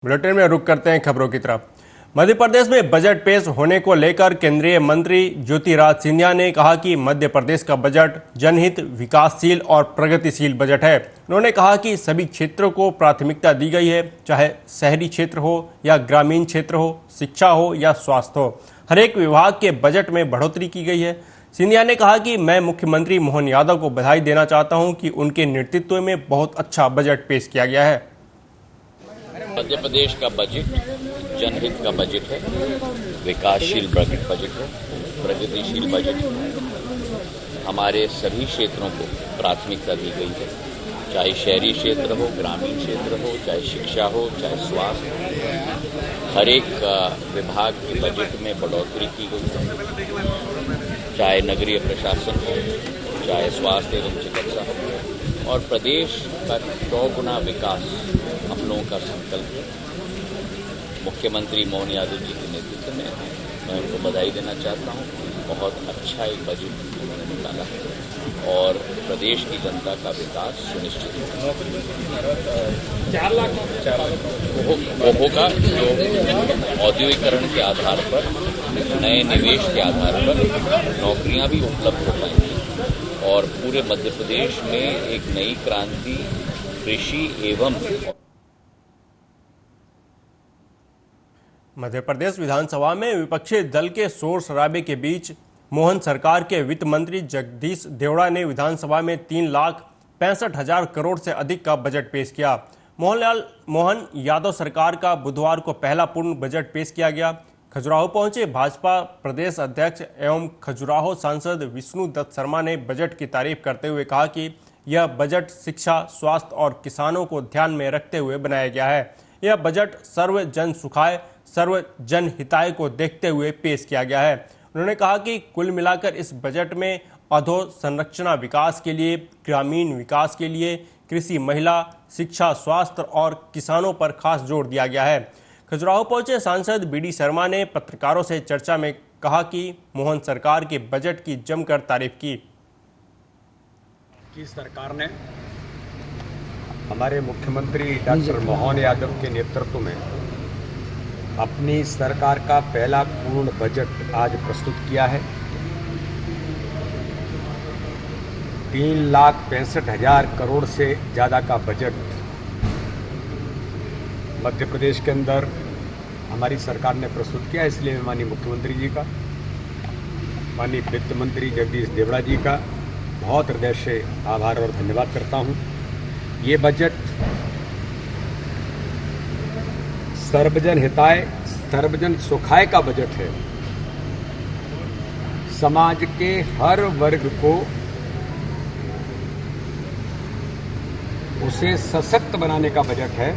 Bulletin में रुक करते हैं खबरों की तरफ। मध्य प्रदेश में बजट पेश होने को लेकर केंद्रीय मंत्री ज्योतिरादित्य सिंधिया ने कहा कि मध्य प्रदेश का बजट जनहित, विकासशील और प्रगतिशील बजट है। उन्होंने कहा कि सभी क्षेत्रों को प्राथमिकता दी गई है, चाहे शहरी क्षेत्र हो या ग्रामीण क्षेत्र हो, शिक्षा हो या स्वास्थ्य हो, हर एक विभाग के बजट में बढ़ोतरी की गई है। सिंधिया ने कहा कि मैं मुख्यमंत्री मोहन यादव को बधाई देना चाहता हूं कि उनके नेतृत्व में बहुत अच्छा बजट पेश किया गया है। मध्य प्रदेश का बजट जनहित का बजट है, विकासशील बजट है, प्रगतिशील बजट है। हमारे सभी क्षेत्रों को प्राथमिकता दी गई है, चाहे शहरी क्षेत्र हो, ग्रामीण क्षेत्र हो, चाहे शिक्षा हो, चाहे स्वास्थ्य हो, हर एक विभाग के बजट में बढ़ोतरी की गई है, चाहे नगरीय प्रशासन हो, चाहे स्वास्थ्य एवं चिकित्सा हो। और प्रदेश का 100 गुना विकास हम लोगों का संकल्प है। मुख्यमंत्री मोहन यादव जी के नेतृत्व में मैं उनको बधाई देना चाहता हूँ। बहुत अच्छा एक बजट उन्होंने निकाला है और प्रदेश की जनता का विकास सुनिश्चित है। 4 लाख वो होगा जो औद्योगिकरण के आधार पर, नए निवेश के आधार पर नौकरियां भी उपलब्ध हो पाएंगी और पूरे मध्य प्रदेश में एक नई क्रांति कृषि एवं मध्य प्रदेश विधानसभा में विपक्षी दल के शोर शराबे के बीच मोहन सरकार के वित्त मंत्री जगदीश देवड़ा ने विधानसभा में 3,65,000 करोड़ से अधिक का बजट पेश किया। मोहन यादव सरकार का बुधवार को पहला पूर्ण बजट पेश किया गया। खजुराहो पहुंचे भाजपा प्रदेश अध्यक्ष एवं खजुराहो सांसद विष्णु दत्त शर्मा ने बजट की तारीफ करते हुए कहा कि यह बजट शिक्षा, स्वास्थ्य और किसानों को ध्यान में रखते हुए बनाया गया है। यह बजट सर्व जन सुखाय, सर्व जन हिताय को देखते हुए पेश किया गया है। उन्होंने कहा कि कुल मिलाकर इस बजट में अधोसंरचना विकास के लिए, ग्रामीण विकास के लिए, कृषि, महिला, शिक्षा, स्वास्थ्य और किसानों पर खास जोर दिया गया है। खजुराहो पहुंचे सांसद बीडी शर्मा ने पत्रकारों से चर्चा में कहा कि मोहन सरकार के बजट की जमकर तारीफ की। सरकार ने हमारे मुख्यमंत्री डॉक्टर मोहन यादव के नेतृत्व में अपनी सरकार का पहला पूर्ण बजट आज प्रस्तुत किया है। 3,65,000 करोड़ से ज़्यादा का बजट मध्य प्रदेश के अंदर हमारी सरकार ने प्रस्तुत किया। इसलिए मैं माननीय मुख्यमंत्री जी का, माननीय वित्त मंत्री जगदीश देवड़ा जी का बहुत हृदय से आभार और धन्यवाद करता हूं। ये बजट सर्वजन हिताय, सर्वजन सुखाय का बजट है। समाज के हर वर्ग को उसे सशक्त बनाने का बजट है।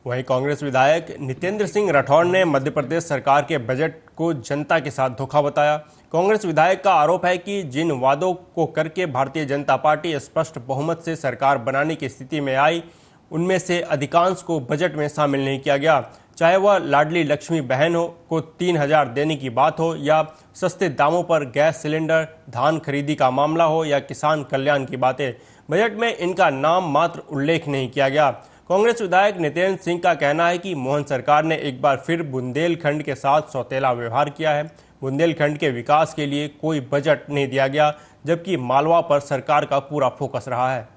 वहीं कांग्रेस विधायक नितेंद्र सिंह राठौड़ ने मध्य प्रदेश सरकार के बजट को जनता के साथ धोखा बताया। कांग्रेस विधायक का आरोप है कि जिन वादों को करके भारतीय जनता पार्टी स्पष्ट बहुमत से सरकार बनाने की स्थिति में आई, उनमें से अधिकांश को बजट में शामिल नहीं किया गया। चाहे वह लाडली लक्ष्मी बहन को 3,000 देने की बात हो, या सस्ते दामों पर गैस सिलेंडर, धान खरीदी का मामला हो, या किसान कल्याण की बातें, बजट में इनका नाम मात्र उल्लेख नहीं किया गया। कांग्रेस विधायक नितेंद्र सिंह का कहना है कि मोहन सरकार ने एक बार फिर बुंदेलखंड के साथ सौतेला व्यवहार किया है। बुंदेलखंड के विकास के लिए कोई बजट नहीं दिया गया, जबकि मालवा पर सरकार का पूरा फोकस रहा है।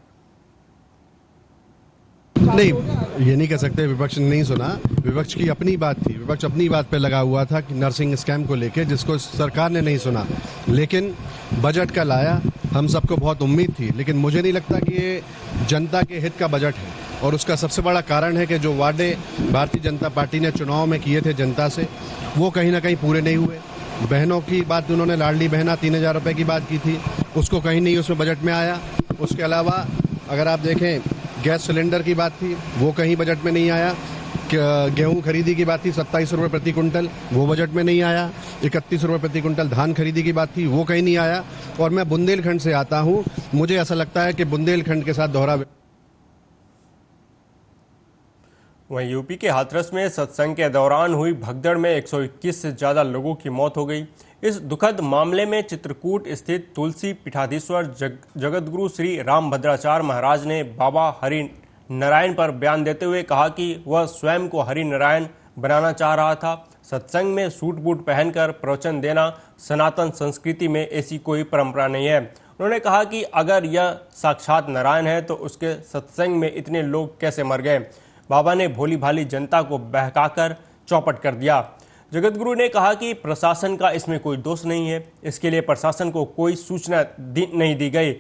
नहीं, ये नहीं कह सकते विपक्ष ने नहीं सुना। विपक्ष की अपनी बात थी, विपक्ष अपनी बात पे लगा हुआ था कि नर्सिंग स्कैम को लेके, जिसको सरकार ने नहीं सुना। लेकिन बजट कल आया, हम सबको बहुत उम्मीद थी, लेकिन मुझे नहीं लगता कि ये जनता के हित का बजट है। और उसका सबसे बड़ा कारण है कि जो वादे भारतीय जनता पार्टी ने चुनाव में किए थे जनता से, वो कहीं ना कहीं पूरे नहीं हुए। बहनों की बात उन्होंने, लाडली बहना 3,000 रुपये की बात की थी, उसको कहीं नहीं उसमें बजट में आया। उसके अलावा अगर आप देखें, गैस सिलेंडर की बात थी, वो कहीं बजट में नहीं आया। गेहूं खरीदी की बात थी 27 रुपये प्रति कुंटल, वो बजट में नहीं आया। 31 रुपये प्रति कुंटल धान खरीदी की बात थी, वो कहीं नहीं आया। और मैं बुंदेलखंड से आता हूं, मुझे ऐसा लगता है कि बुंदेलखंड के साथ दोहरा। वहीं यूपी के हाथरस में सत्संग के दौरान हुई भगदड़ में 121 से ज़्यादा लोगों की मौत हो गई। इस दुखद मामले में चित्रकूट स्थित तुलसी पीठाधीश्वर जगतगुरु श्री रामभद्राचार्य महाराज ने बाबा हरि नारायण पर बयान देते हुए कहा कि वह स्वयं को हरि नारायण बनाना चाह रहा था। सत्संग में सूट बूट पहनकर प्रवचन देना सनातन संस्कृति में ऐसी कोई परंपरा नहीं है। उन्होंने कहा कि अगर यह साक्षात नारायण है तो उसके सत्संग में इतने लोग कैसे मर गए। बाबा ने भोली भाली जनता को बहकाकर चौपट कर दिया। जगतगुरु ने कहा कि प्रशासन का इसमें कोई दोष नहीं है, इसके लिए प्रशासन को कोई सूचना नहीं दी गई।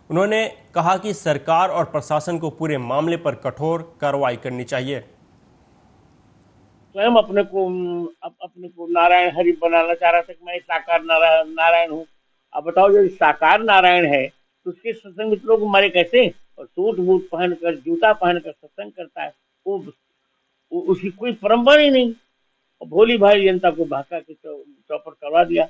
उन्होंने कहा कि सरकार और प्रशासन को पूरे मामले पर कठोर कार्रवाई करनी चाहिए। स्वयं अपने को नारायण हरि बनाना चाह रहा था कि मैं साकार नारायण हूँ। अब बताओ, जो साकार नारायण है तो उसके सत्संग में लोग मरे कैसे? और सूट बूट पहनकर, जूता पहनकर सत्संग करता है, वो उसकी कोई परंपरा ही नहीं। और भोली भाली जनता को भाका के चौपट करवा दिया।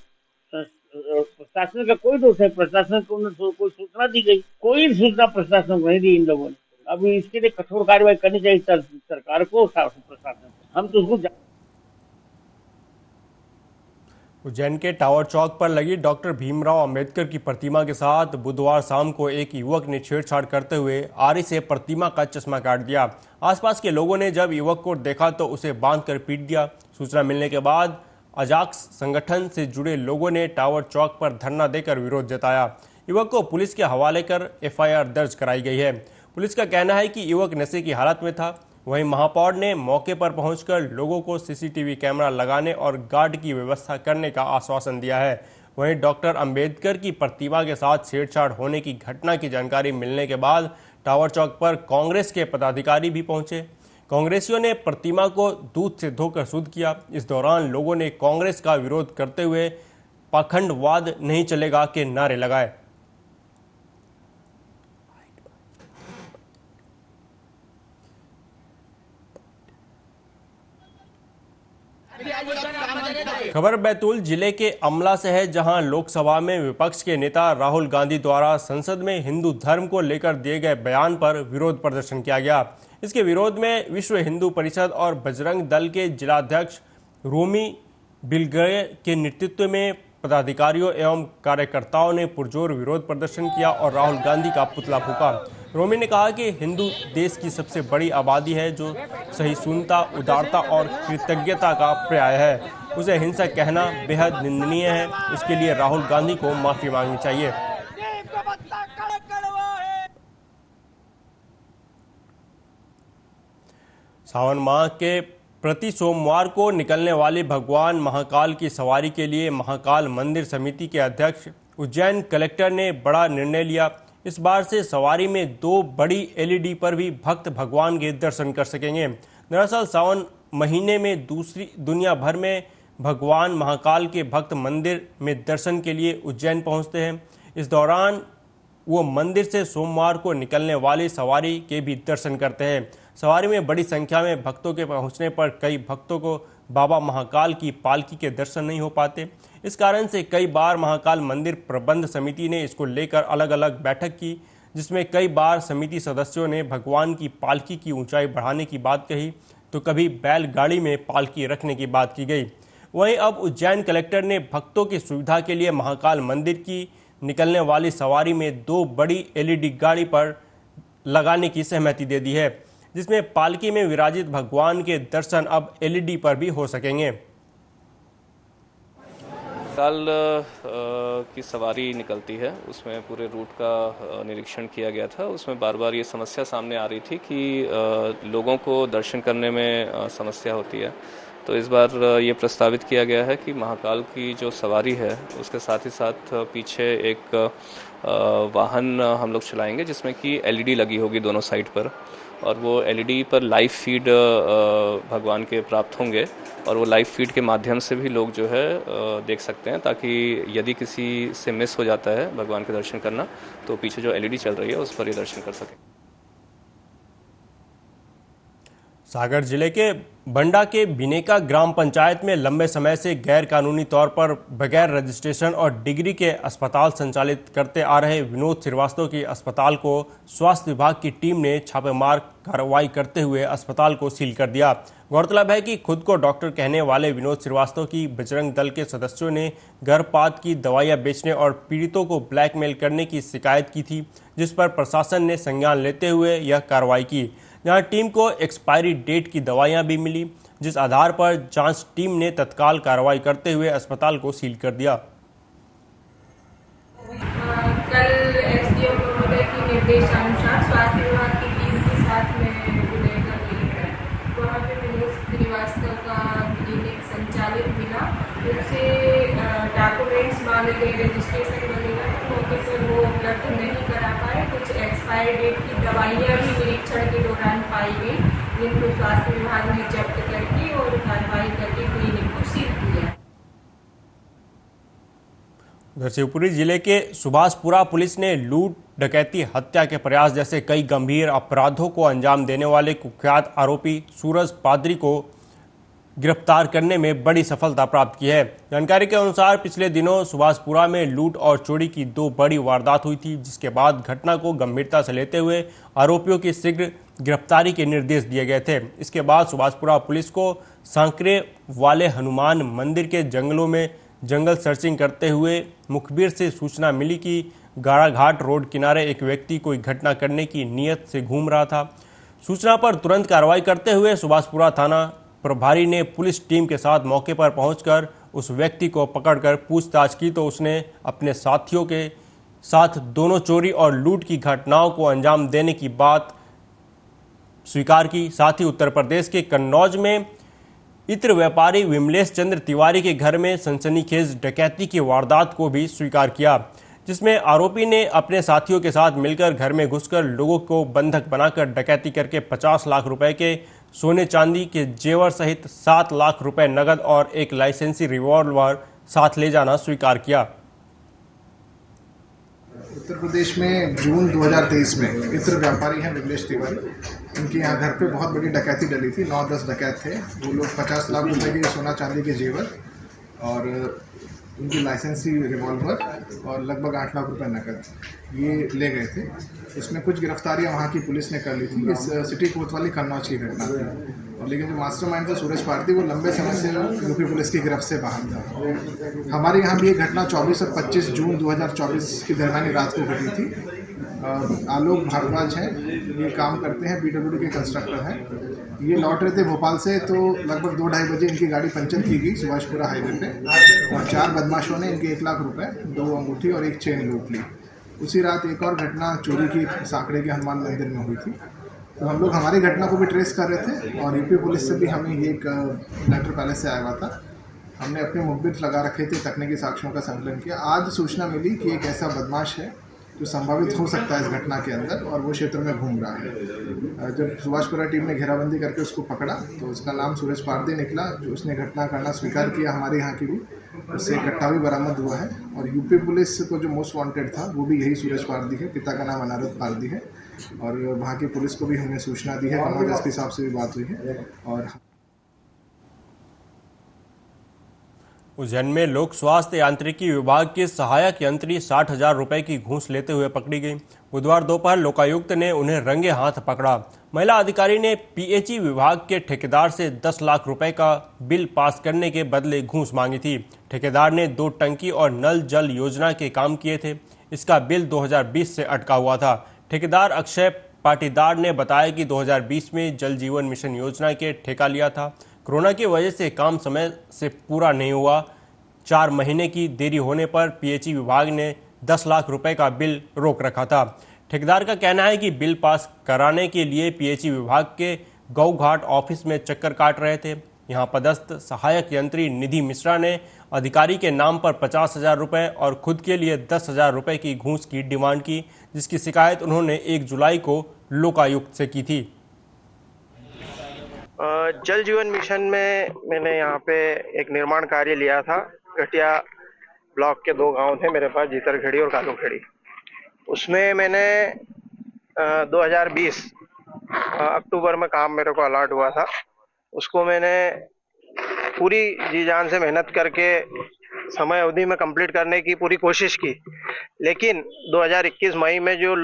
प्रशासन का कोई दोष है, प्रशासन को कोई सूचना दी गई? कोई सूचना प्रशासन को नहीं दी इन लोगों ने। अभी इसके लिए कठोर कार्रवाई करनी चाहिए सरकार को, प्रशासन को। हम तो उसको उज्जैन के टावर चौक पर लगी डॉक्टर भीमराव अंबेडकर की प्रतिमा के साथ बुधवार शाम को एक युवक ने छेड़छाड़ करते हुए आरी से प्रतिमा का चश्मा काट दिया। आसपास के लोगों ने जब युवक को देखा तो उसे बांधकर पीट दिया। सूचना मिलने के बाद अजाक्स संगठन से जुड़े लोगों ने टावर चौक पर धरना देकर विरोध जताया। युवक को पुलिस के हवाले कर एफआईआर दर्ज कराई गई है। पुलिस का कहना है कि युवक नशे की हालत में था। वहीं महापौर ने मौके पर पहुंचकर लोगों को सीसीटीवी कैमरा लगाने और गार्ड की व्यवस्था करने का आश्वासन दिया है। वहीं डॉक्टर अंबेडकर की प्रतिमा के साथ छेड़छाड़ होने की घटना की जानकारी मिलने के बाद टावर चौक पर कांग्रेस के पदाधिकारी भी पहुंचे। कांग्रेसियों ने प्रतिमा को दूध से धोकर शुद्ध किया। इस दौरान लोगों ने कांग्रेस का विरोध करते हुए पाखंडवाद नहीं चलेगा के नारे लगाए। खबर बैतूल जिले के अमला से है, जहां लोकसभा में विपक्ष के नेता राहुल गांधी द्वारा संसद में हिंदू धर्म को लेकर दिए गए बयान पर विरोध प्रदर्शन किया गया। इसके विरोध में विश्व हिंदू परिषद और बजरंग दल के जिलाध्यक्ष रोमी बिलगरे के नेतृत्व में पदाधिकारियों एवं कार्यकर्ताओं ने पुरजोर विरोध प्रदर्शन किया और राहुल गांधी का पुतला फूंका। रोमी ने कहा कि हिंदू देश की सबसे बड़ी आबादी है जो सहिष्णुता, उदारता और कृतज्ञता का पर्याय है। उसे हिंसक कहना बेहद निंदनीय है। इसके लिए राहुल गांधी को माफी मांगनी चाहिए। सावन माह के प्रति सोमवार को निकलने वाली भगवान महाकाल की सवारी के लिए महाकाल मंदिर समिति के अध्यक्ष उज्जैन कलेक्टर ने बड़ा निर्णय लिया। इस बार से सवारी में 2 बड़ी एलईडी पर भी भक्त भगवान के दर्शन कर सकेंगे। दरअसल सावन महीने में दुनिया भर में भगवान महाकाल के भक्त मंदिर में दर्शन के लिए उज्जैन पहुंचते हैं। इस दौरान वो मंदिर से सोमवार को निकलने वाली सवारी के भी दर्शन करते हैं। सवारी में बड़ी संख्या में भक्तों के पहुंचने पर कई भक्तों को बाबा महाकाल की पालकी के दर्शन नहीं हो पाते। इस कारण से कई बार महाकाल मंदिर प्रबंध समिति ने इसको लेकर अलग अलग बैठक की, जिसमें कई बार समिति सदस्यों ने भगवान की पालकी की ऊंचाई बढ़ाने की बात कही तो कभी बैलगाड़ी में पालकी रखने की बात की गई। वहीं अब उज्जैन कलेक्टर ने भक्तों की सुविधा के लिए महाकाल मंदिर की निकलने वाली सवारी में 2 बड़ी एलईडी गाड़ी पर लगाने की सहमति दे दी है, जिसमें पालकी में विराजित भगवान के दर्शन अब एलईडी पर भी हो सकेंगे। काल की सवारी निकलती है, उसमें पूरे रूट का निरीक्षण किया गया था। उसमें बार बार ये समस्या सामने आ रही थी कि लोगों को दर्शन करने में समस्या होती है। तो इस बार ये प्रस्तावित किया गया है कि महाकाल की जो सवारी है उसके साथ ही साथ पीछे एक वाहन हम लोग चलाएंगे जिसमें कि एलईडी लगी होगी दोनों साइड पर, और वो एलईडी पर लाइव फीड भगवान के प्राप्त होंगे और वो लाइव फीड के माध्यम से भी लोग जो है देख सकते हैं, ताकि यदि किसी से मिस हो जाता है भगवान के दर्शन करना तो पीछे जो एलईडी चल रही है उस पर ये दर्शन कर सकें। सागर जिले के बंडा के बिनेका ग्राम पंचायत में लंबे समय से गैर कानूनी तौर पर बगैर रजिस्ट्रेशन और डिग्री के अस्पताल संचालित करते आ रहे विनोद श्रीवास्तव के अस्पताल को स्वास्थ्य विभाग की टीम ने छापेमार कार्रवाई करते हुए अस्पताल को सील कर दिया। गौरतलब है कि खुद को डॉक्टर कहने वाले विनोद श्रीवास्तव की बजरंग दल के सदस्यों ने गर्भपात की दवाइयां बेचने और पीड़ितों को ब्लैकमेल करने की शिकायत की थी, जिस पर प्रशासन ने संज्ञान लेते हुए यह कार्रवाई की। जहां टीम को एक्सपायरी डेट की दवाइयां भी मिली, जिस आधार पर जांच टीम ने तत्काल कार्रवाई करते हुए अस्पताल को सील कर दिया। कल एसडीएम महोदय के निर्देशानुसार स्वास्थ्य विभाग की टीम के साथ में विजयनगर गई है। वहाँ पे मनोज श्रीवास्तव का क्लिनिक संचालित मिला, उनसे डॉक्यूमेंट्स मांगे गए, रजिस्ट्रेशन वगैरह मौके पर वो उपलब्ध नहीं करा पाए। कुछ एक्सपायर डेट की दवाइयाँ भी निरीक्षण के दौरान पाई गई, जिनको स्वास्थ्य विभाग ने जब्त करके और कार्रवाई करके क्लिनिक को सील किया। उधर शिवपुरी जिले के सुभाषपुरा पुलिस ने लूट, डकैती, हत्या के प्रयास जैसे कई गंभीर अपराधों को अंजाम देने वाले कुख्यात आरोपी सूरज पादरी को गिरफ्तार करने में बड़ी सफलता प्राप्त की है। जानकारी के अनुसार पिछले दिनों सुभाषपुरा में लूट और चोरी की 2 बड़ी वारदात हुई थी, जिसके बाद घटना को गंभीरता से लेते हुए आरोपियों की शीघ्र गिरफ्तारी के निर्देश दिए गए थे। इसके बाद सुभाषपुरा पुलिस को सांकरे वाले हनुमान मंदिर के जंगलों में जंगल सर्चिंग करते हुए मुखबिर से सूचना मिली कि गाड़ाघाट रोड किनारे एक व्यक्ति कोई घटना करने की नीयत से घूम रहा था। सूचना पर तुरंत कार्रवाई करते हुए सुभाषपुरा थाना प्रभारी ने पुलिस टीम के साथ मौके पर पहुंचकर उस व्यक्ति को पकड़कर पूछताछ की तो उसने अपने साथियों के साथ दोनों चोरी और लूट की घटनाओं को अंजाम देने की बात स्वीकार की। साथ ही उत्तर प्रदेश के कन्नौज में इत्र व्यापारी विमलेश चंद्र तिवारी के घर में सनसनीखेज डकैती की वारदात को भी स्वीकार किया, जिसमें आरोपी ने अपने साथियों के साथ मिलकर घर में घुसकर लोगों को बंधक बनाकर डकैती करके 50 लाख रुपए के सोने चांदी के जेवर सहित 7 लाख रुपए नगद और एक लाइसेंसी रिवॉल्वर साथ ले जाना स्वीकार किया। उत्तर प्रदेश में जून 2023 में इत्र व्यापारी हैं विमलेश तिवारी, उनके यहाँ घर पे बहुत बड़ी डकैती डली थी। 9-10 डकैत थे। वो लोग 50 लाख रुपए के सोना चांदी के जेवर और उनकी लाइसेंसी रिवॉल्वर और लगभग 8 लाख रुपए नकद ये ले गए थे। इसमें कुछ गिरफ्तारियां वहाँ की पुलिस ने कर ली थी। इस सिटी कोतवाली कन्नौज की घटना थी। और लेकिन जो मास्टरमाइंड था सूरज पारदी, वो लंबे समय से यूपी पुलिस की गिरफ्त से बाहर था। हमारे यहाँ भी ये घटना 24 और 25 जून 2024 की दरमियानी रात को घटी थी। आलोक भारद्वाज हैं, ये काम करते हैं, PWD के कंस्ट्रक्टर हैं। ये लौट रहे थे भोपाल से, तो लगभग 2-2:30 बजे इनकी गाड़ी पंचर की गई सुभाषपुरा हाईवे पे और 4 बदमाशों ने इनके 1 लाख रुपए, 2 अंगूठी और 1 चेन लूट ली। उसी रात एक और घटना चोरी की सांकड़े के हनुमान मंदिर में हुई थी। तो हम लोग हमारी घटना को भी ट्रेस कर रहे थे और यूपी पुलिस से भी हमें ये एक लेटर पहले से आया हुआ था। हमने अपने मुखबिर लगा रखे थे, तकनीकी साक्ष्यों का संकलन किया। आज सूचना मिली कि एक ऐसा बदमाश है जो संभावित हो सकता है इस घटना के अंदर और वो क्षेत्र में घूम रहा है। जब सुभाषपुरा टीम ने घेराबंदी करके उसको पकड़ा तो उसका नाम सूरज पारदी निकला, जो उसने घटना करना स्वीकार किया। हमारे यहाँ की भी उससे कट्टा भी बरामद हुआ है और यूपी पुलिस को जो मोस्ट वांटेड था वो भी यही सूरज पारदी है। पिता का नाम अनारत पारदी है और वहाँ की पुलिस को भी हमने सूचना दी है। कन्नौज एसपी साहब से भी बात हुई है। और उज्जैन में लोक स्वास्थ्य यांत्रिकी विभाग की सहायक यंत्री 60,000 रुपए की घूस लेते हुए पकड़ी गई। बुधवार दोपहर लोकायुक्त ने उन्हें रंगे हाथ पकड़ा। महिला अधिकारी ने पीएचई विभाग के ठेकेदार से 10 लाख रुपए का बिल पास करने के बदले घूस मांगी थी। ठेकेदार ने 2 टंकी और नल जल योजना के काम किए थे। इसका बिल 2020 से अटका हुआ था। ठेकेदार अक्षय पाटीदार ने बताया कि 2020 में जल जीवन मिशन योजना के ठेका लिया था। कोरोना की वजह से काम समय से पूरा नहीं हुआ। 4 महीने की देरी होने पर पीएचई विभाग ने 10 लाख रुपए का बिल रोक रखा था। ठेकेदार का कहना है कि बिल पास कराने के लिए पीएचई विभाग के गौघाट ऑफिस में चक्कर काट रहे थे। यहां पदस्थ सहायक यंत्री निधि मिश्रा ने अधिकारी के नाम पर 50,000 रुपए और खुद के लिए 10,000 रुपए की घूस की डिमांड की, जिसकी शिकायत उन्होंने 1 जुलाई को लोकायुक्त से की थी। जल जीवन मिशन में मैंने यहाँ पे एक निर्माण कार्य लिया था। घटिया ब्लॉक के 2 गांव थे मेरे पास, जीतरखेड़ी और कालूखेड़ी। उसमें मैंने 2020 अक्टूबर में काम मेरे को अलॉट हुआ था। उसको मैंने पूरी जी जान से मेहनत करके समय अवधि में कंप्लीट करने की पूरी कोशिश की, लेकिन 2021 मई में जो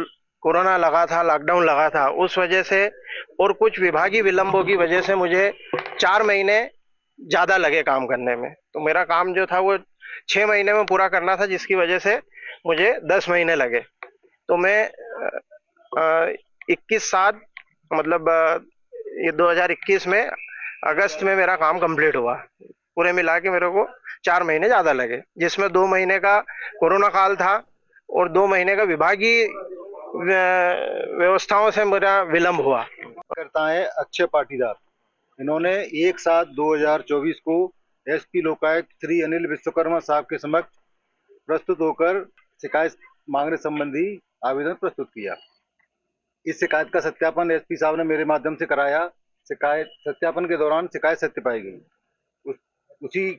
कोरोना लगा था, लॉकडाउन लगा था, उस वजह से और कुछ विभागीय विलंबों की वजह से मुझे 4 महीने ज़्यादा लगे काम करने में। तो मेरा काम जो था वो 6 महीने में पूरा करना था, जिसकी वजह से मुझे 10 महीने लगे। तो मैं 21/7 मतलब ये 2021 में अगस्त में मेरा काम कंप्लीट हुआ। पूरे मिला के मेरे को 4 महीने ज़्यादा लगे, जिसमें 2 महीने का कोरोना काल था और 2 महीने का विभागीय व्यवस्थाओं से मेरा विलम्ब हुआ। करता है अक्षय पाटीदार, इन्होंने एक साथ 2024 को एसपी लोकायुक्त श्री अनिल विश्वकर्मा साहब के समक्ष प्रस्तुत होकर शिकायत मांगने संबंधी आवेदन प्रस्तुत किया। इस शिकायत का सत्यापन एसपी साहब ने मेरे माध्यम से कराया। शिकायत सत्यापन के दौरान शिकायत सत्य पाई गई। उसी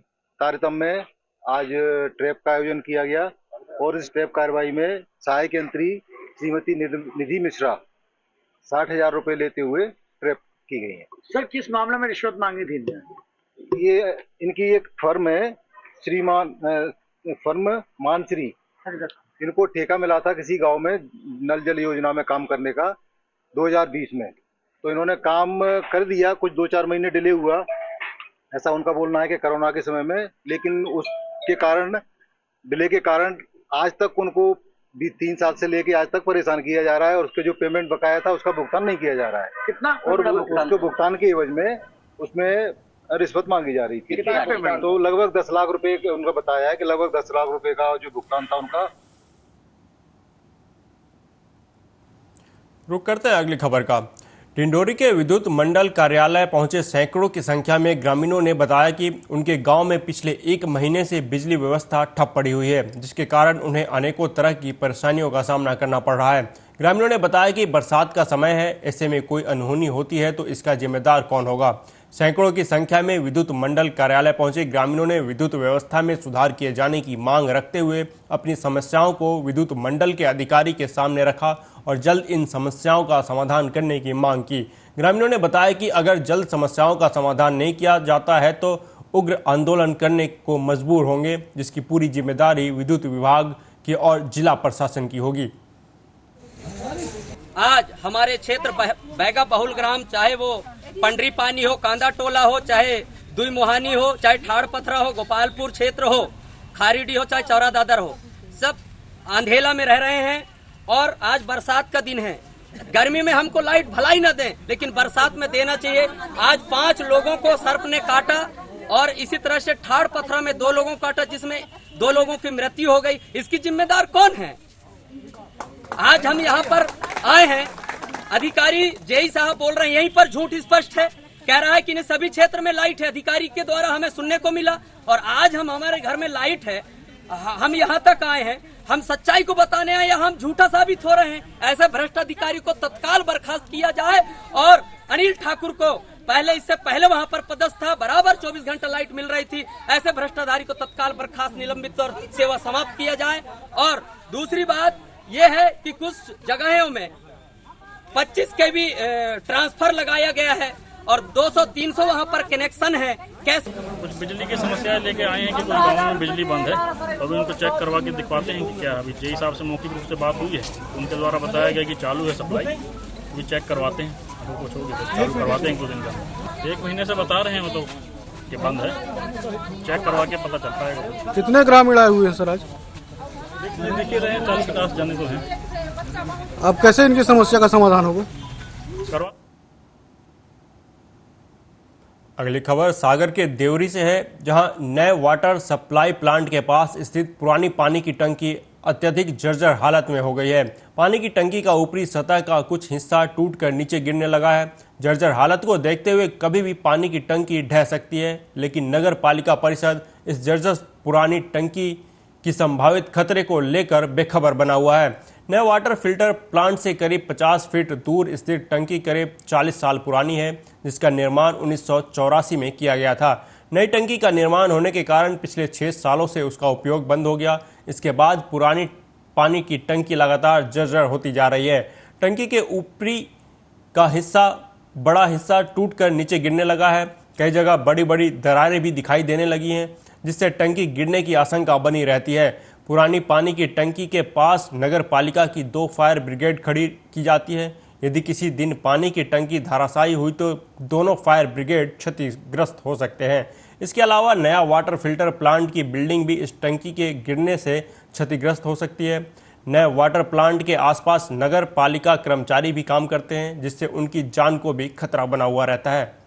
तारतम्य में आज ट्रैप का आयोजन किया गया और इस ट्रैप कार्रवाई में सहायक यंत्री श्रीमती निधि मिश्रा 60,000 रुपए लेते हुए ट्रैप की गई है। सर, किस मामले में रिश्वत मांगी थी? ये इनकी एक फर्म है, श्रीमान फर्म मानश्री, इनको ठेका मिला था किसी गांव में नल जल योजना में काम करने का 2020 में। तो इन्होंने काम कर दिया, कुछ 2-4 महीने डिले हुआ, ऐसा उनका बोलना है कि कोरोना के समय में, लेकिन उसके कारण डिले के कारण आज तक उनको 3 साल से लेके आज तक परेशान किया जा रहा है और उसके जो पेमेंट बकाया था उसका भुगतान नहीं किया जा रहा है। कितना? और उसके भुगतान के एवज में उसमें रिश्वत मांगी जा रही थी। तो लगभग 10 लाख रुपए उनका बताया है कि लगभग 10 लाख रुपए का जो भुगतान था उनका। रुक करते हैं अगली खबर का। डिंडोरी के विद्युत मंडल कार्यालय पहुंचे सैकड़ों की संख्या में ग्रामीणों ने बताया कि उनके गांव में पिछले 1 महीने से बिजली व्यवस्था ठप पड़ी हुई है, जिसके कारण उन्हें अनेकों तरह की परेशानियों का सामना करना पड़ रहा है। ग्रामीणों ने बताया कि बरसात का समय है, ऐसे में कोई अनहोनी होती है तो इसका जिम्मेदार कौन होगा। सैकड़ों की संख्या में विद्युत मंडल कार्यालय पहुंचे ग्रामीणों ने विद्युत व्यवस्था में सुधार किए जाने की मांग रखते हुए अपनी समस्याओं को विद्युत मंडल के अधिकारी के सामने रखा और जल्द इन समस्याओं का समाधान करने की मांग की। ग्रामीणों ने बताया कि अगर जल्द समस्याओं का समाधान नहीं किया जाता है तो उग्र आंदोलन करने को मजबूर होंगे, जिसकी पूरी जिम्मेदारी विद्युत विभाग की और जिला प्रशासन की होगी। आज हमारे क्षेत्र बैगा बहुल ग्राम, चाहे वो पंडरी पानी हो, कांदा टोला हो, चाहे दुई मोहानी हो, चाहे ठाड़ पथरा हो, गोपालपुर क्षेत्र हो, खारीडी हो, चाहे चौरा दादर हो, सब अंधेला में रह रहे हैं। और आज बरसात का दिन है। गर्मी में हमको लाइट भलाई न दें, लेकिन बरसात में देना चाहिए। आज 5 लोगों को सर्प ने काटा और इसी तरह से ठाड़ पथरा में 2 लोगों को काटा, जिसमें 2 लोगों की मृत्यु हो गई। इसकी जिम्मेदार कौन है? आज हम यहाँ पर आए हैं, अधिकारी जेई साहब बोल रहे हैं, यहीं पर झूठ स्पष्ट है, कह रहा है कि नहीं सभी क्षेत्र में लाइट है। अधिकारी के द्वारा हमें सुनने को मिला और आज हमारे घर में लाइट है। हम यहाँ तक आए हैं, हम सच्चाई को बताने आए या हम झूठा साबित हो रहे हैं? ऐसे भ्रष्ट अधिकारी को तत्काल बर्खास्त किया जाए और अनिल ठाकुर को इससे पहले वहाँ पर पदस्थ था, बराबर 24 घंटा लाइट मिल रही थी। ऐसे भ्रष्टाधारी को तत्काल बर्खास्त, निलंबित और सेवा समाप्त किया जाए। और दूसरी बात यह है कि कुछ जगहों में 25 केवी ट्रांसफर लगाया गया है और 200-300 वहाँ पर कनेक्शन है। कैसे? कुछ बिजली की समस्या लेके आए हैं कि कुछ गाँव में बिजली बंद है, अभी उनको चेक करवा के दिखवाते हैं कि क्या। अभी जेई साहब से मौखिक रूप से बात हुई है, उनके द्वारा बताया गया कि चालू है सप्लाई, अभी चेक करवाते हैं, अगर कुछ होगी तो चालू करवाते हैं कुछ दिन का। 1 महीने से बता रहे हैं वो तो कि बंद है, चेक करवा के पता चल पाएगा। कितने ग्रामीण आए हुए हैं सर आज? देखिए रहे 40-50 जने तो हैं। अब कैसे इनकी समस्या का समाधान होगा? करवा। अगली खबर सागर के देवरी से है, जहां नए वाटर सप्लाई प्लांट के पास स्थित पुरानी पानी की टंकी अत्यधिक जर्जर हालत में हो गई है। पानी की टंकी का ऊपरी सतह का कुछ हिस्सा टूटकर नीचे गिरने लगा है। जर्जर हालत को देखते हुए कभी भी पानी की टंकी ढह सकती है, लेकिन नगर पालिका परिषद इस जर्जर पुरानी टंकी की संभावित खतरे को लेकर बेखबर बना हुआ है। नए वाटर फिल्टर प्लांट से करीब 50 फीट दूर स्थित टंकी करीब 40 साल पुरानी है, जिसका निर्माण 1984 में किया गया था। नई टंकी का निर्माण होने के कारण पिछले 6 सालों से उसका उपयोग बंद हो गया। इसके बाद पुरानी पानी की टंकी लगातार जर्जर होती जा रही है। टंकी के ऊपरी का हिस्सा, बड़ा हिस्सा टूटकर नीचे गिरने लगा है। कई जगह बड़ी बड़ी दरारें भी दिखाई देने लगी हैं, जिससे टंकी गिरने की आशंका बनी रहती है। पुरानी पानी की टंकी के पास नगर पालिका की 2 फायर ब्रिगेड खड़ी की जाती है। यदि किसी दिन पानी की टंकी धराशायी हुई तो दोनों फायर ब्रिगेड क्षतिग्रस्त हो सकते हैं। इसके अलावा नया वाटर फिल्टर प्लांट की बिल्डिंग भी इस टंकी के गिरने से क्षतिग्रस्त हो सकती है। नए वाटर प्लांट के आसपास नगर पालिका कर्मचारी भी काम करते हैं, जिससे उनकी जान को भी खतरा बना हुआ रहता है।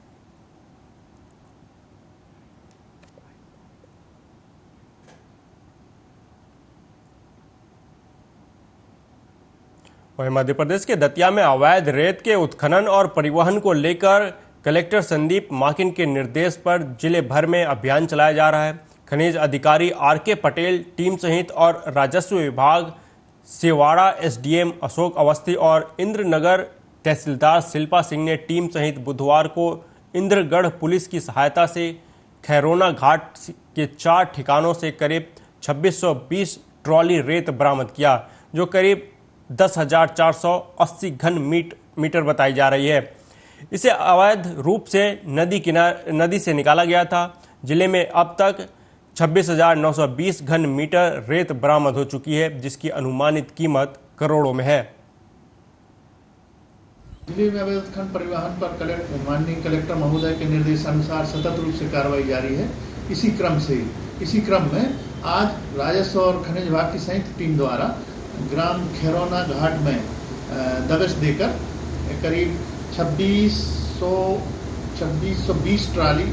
वहीं मध्य प्रदेश के दतिया में अवैध रेत के उत्खनन और परिवहन को लेकर कलेक्टर संदीप माकिन के निर्देश पर जिले भर में अभियान चलाया जा रहा है। खनिज अधिकारी आर.के. पटेल टीम सहित और राजस्व विभाग सेवाड़ा एसडीएम अशोक अवस्थी और इंद्रनगर तहसीलदार शिल्पा सिंह ने टीम सहित बुधवार को इंद्रगढ़ पुलिस की सहायता से खैरोना घाट के 4 ठिकानों से करीब 2620 ट्रॉली रेत बरामद किया, जो करीब 10,480 घन मीटर बताई जा रही है। इसे अवैध रूप से नदी से निकाला गया था। जिले में अब तक 26,920 घन मीटर रेत बरामद हो चुकी है, जिसकी अनुमानित कीमत करोड़ों में है। जिले में अवैध खनन परिवहन पर माननीय कलेक्टर महोदय के निर्देशानुसार सतत रूप से कार्रवाई जारी है। इसी क्रम में आज राजस्व और खनिज विभाग की संयुक्त टीम द्वारा ग्राम खैरोना घाट में दबिश देकर करीब 2620 ट्राली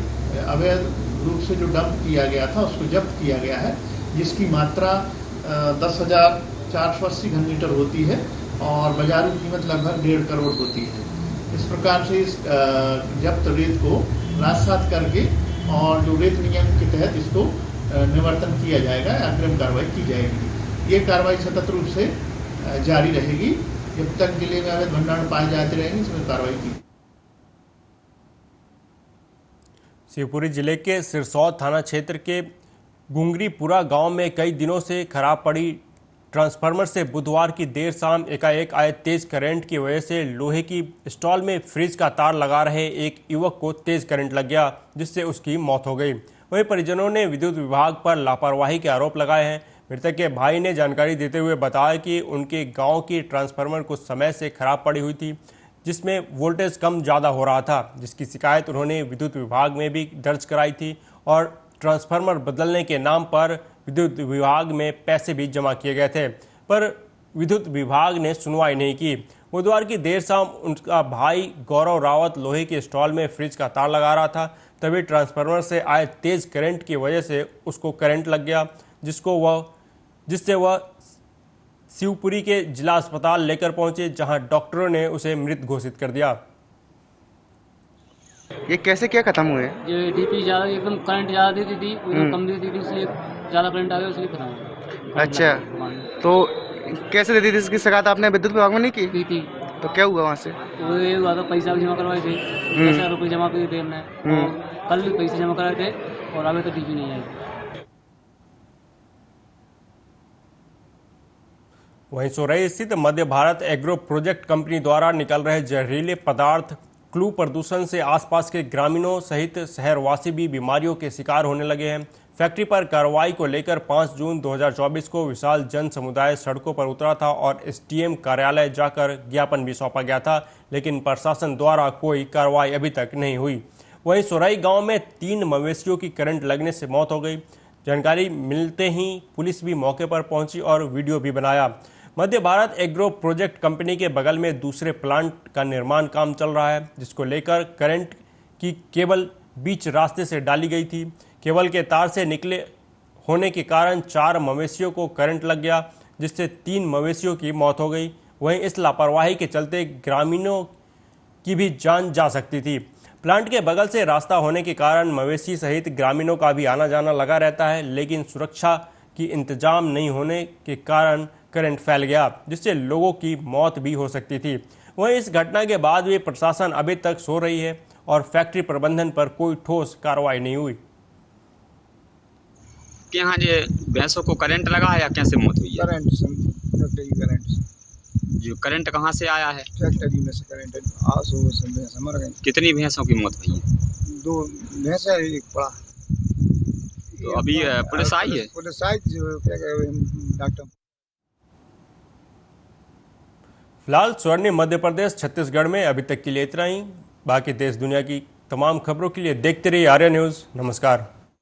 अवैध रूप से जो डंप किया गया था उसको जब्त किया गया है, जिसकी मात्रा 10,480 घन मीटर होती है और बाजारू कीमत लगभग 1.5 करोड़ होती है। इस प्रकार से इस जब्त रेत को राजसात करके और जो रेत नियम के तहत इसको निवर्तन किया जाएगा, अग्रिम कार्रवाई की जाएगी। ये कार्रवाई सतत रूप से जारी रहेगी जब तक जिले में अवैध भंडारण पाए जाते रहेंगे, इसमें कार्रवाई की। शिवपुरी जिले के सिरसौद थाना क्षेत्र के गुंगरीपुरा गांव में कई दिनों से खराब पड़ी ट्रांसफार्मर से बुधवार की देर शाम एकाएक आए तेज करंट की वजह से लोहे की स्टॉल में फ्रिज का तार लगा रहे एक युवक को तेज करंट लग गया, जिससे उसकी मौत हो गई। वहीं परिजनों ने विद्युत विभाग पर लापरवाही के आरोप लगाए हैं। मृतक के भाई ने जानकारी देते हुए बताया कि उनके गांव की ट्रांसफार्मर कुछ समय से खराब पड़ी हुई थी, जिसमें वोल्टेज कम ज़्यादा हो रहा था, जिसकी शिकायत उन्होंने विद्युत विभाग में भी दर्ज कराई थी और ट्रांसफार्मर बदलने के नाम पर विद्युत विभाग में पैसे भी जमा किए गए थे, पर विद्युत विभाग ने सुनवाई नहीं की। बुधवार की देर शाम उनका भाई गौरव रावत लोहे के स्टॉल में फ्रिज का तार लगा रहा था, तभी ट्रांसफार्मर से आए तेज करंट की वजह से उसको करंट लग गया, जिससे वह शिवपुरी के जिला अस्पताल लेकर पहुंचे, जहां डॉक्टरों ने उसे मृत घोषित कर दिया। ये कैसे क्या खत्म हुए? ये डीपी ज़्यादा एकदम करंट ज़्यादा देती थी, कम देती थी, इसलिए ज़्यादा करंट आ गया, इसलिए खत्म हुआ। अच्छा, तो कैसे देती थी इसकी शिकायत आपने विद्युत विभाग में नहीं की थी? तो क्या हुआ वहाँ से? तो ये हुआ था, पैसा भी जमा करवाए थे, 10,000 रुपये जमा किए थे हमने, कल भी पैसे जमा कराए थे और अभी तो डीपी नहीं आई। वहीं सोरई स्थित मध्य भारत एग्रो प्रोजेक्ट कंपनी द्वारा निकल रहे जहरीले पदार्थ क्लू प्रदूषण से आसपास के ग्रामीणों सहित शहरवासी भी बीमारियों के शिकार होने लगे हैं। फैक्ट्री पर कार्रवाई को लेकर 5 जून 2024 को विशाल जन समुदाय सड़कों पर उतरा था और एसडीएम कार्यालय जाकर ज्ञापन भी सौंपा गया था, लेकिन प्रशासन द्वारा कोई कार्रवाई अभी तक नहीं हुई। वहीं सोरई गांव में 3 मवेशियों की करंट लगने से मौत हो गई। जानकारी मिलते ही पुलिस भी मौके पर पहुंची और वीडियो भी बनाया। मध्य भारत एग्रो प्रोजेक्ट कंपनी के बगल में दूसरे प्लांट का निर्माण काम चल रहा है, जिसको लेकर करंट की केबल बीच रास्ते से डाली गई थी। केबल के तार से निकले होने के कारण 4 मवेशियों को करंट लग गया, जिससे 3 मवेशियों की मौत हो गई। वहीं इस लापरवाही के चलते ग्रामीणों की भी जान जा सकती थी। प्लांट के बगल से रास्ता होने के कारण मवेशी सहित ग्रामीणों का भी आना जाना लगा रहता है, लेकिन सुरक्षा की इंतजाम नहीं होने के कारण करंट फैल गया, जिससे लोगों की मौत भी हो सकती थी। वहीं इस घटना के बाद भी प्रशासन अभी तक सो रही है और फैक्ट्री प्रबंधन पर कोई ठोस कार्रवाई नहीं हुई। यहाँ भैंसों को करंट लगा है या कैसे मौत हुई है? करंट जो करंट कहाँ से आया है? फैक्ट्री में से करंट मर गए। कितनी भैंसों की मौत हुई है? 2 भैंस है, एक पड़ा। तो अभी पुलिस आई है? पुलिस आई डॉक्टर। फिलहाल स्वर्णिम मध्य प्रदेश छत्तीसगढ़ में अभी तक के लिए इतना ही। बाकी देश दुनिया की तमाम खबरों के लिए देखते रहिए आर्या न्यूज़। नमस्कार।